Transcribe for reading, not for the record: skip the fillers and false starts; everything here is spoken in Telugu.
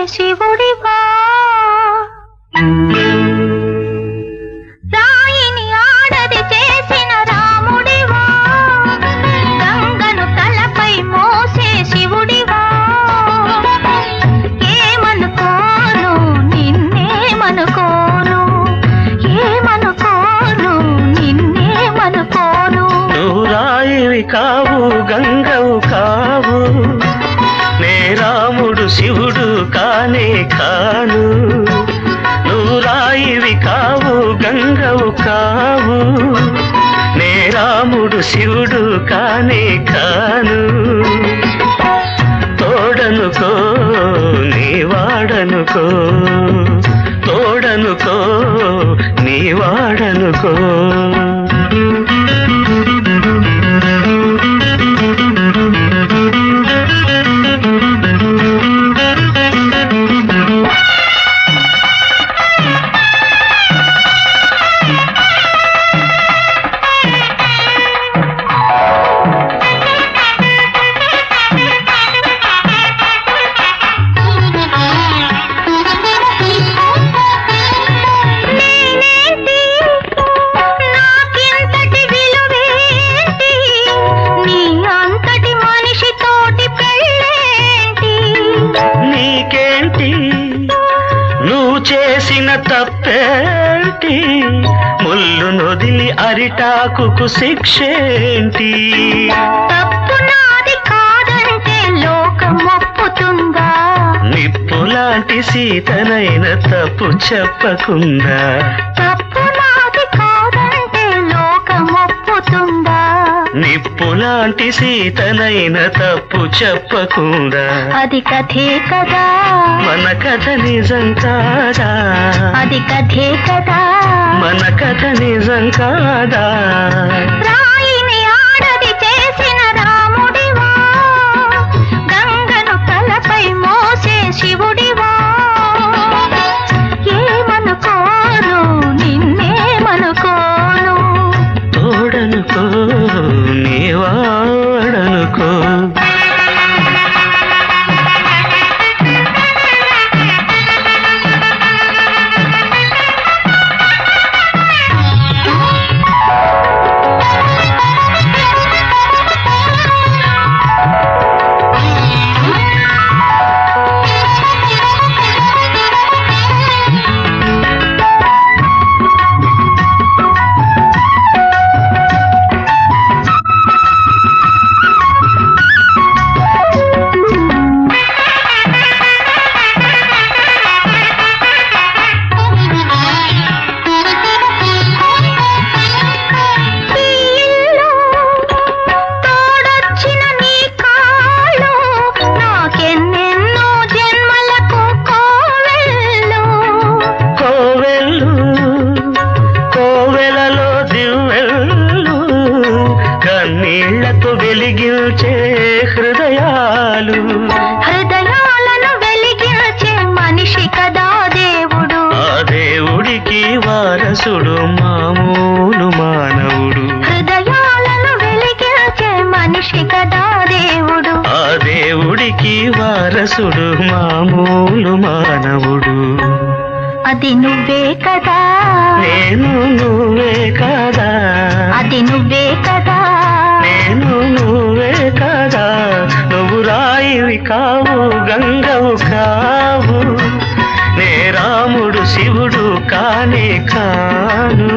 శివుడివా రాయిని ఆడది చేసిన రాముడివా గంగను తలపై మోసే శివుడివా ఏమనుకోను నిన్నేమనుకోను ఏమనుకోను నిన్నేమనుకోను నువ్వు రాయివి కావు గంగవు కావు నే రాముడు శివుడు కానే కాను నువ్వు రాయివి కావు గంగవు కావు నే రాముడు శివుడు కానే కాను తోడనుకో నీ వాడనుకో తోడనుకో నీ వాడనుకో చేసిన తప్పేంటి ముళ్ళు నొదిలి అరిటాకుకు శిక్షేంటి తప్పు నాది కాదంటే లోకం ఒప్పుతుందా నిప్పులాంటి సీతనైన తప్పు చెప్పకుండా తప్పు నాది కాదంటే లోకం ఒప్పుతుందా నిప్పులాంటి సీతనైన తప్పు చెప్పకుండా అది కథే కదా మన కథ నిజం కాదా అది కథే కదా మన కథ నిజం కాదా రాయిని ఆడది చేసిన రాముడివా గంగను తలపై మోసే శివుడివా ఏమనుకోను నిన్నేమనుకోను తోడనుకో నీ వాడనుకో నీళ్లతో వెలిగించే హృదయాలు హృదయాలను వెలిగించే మనిషి కదా దేవుడు ఆ దేవుడికి వారసుడు మామూలు మానవుడు హృదయాలను వెలిగించే మనిషి కదా దేవుడు ఆ దేవుడికి వారసుడు మామూలు మానవుడు అది నువ్వే కదా నేను నువ్వే కదా అది నువ్వే కదా నేను నువ్వే కదా నువ్వు రాయివి కావు గంగవు కావు నే రాముడు శివుడు కానే కాను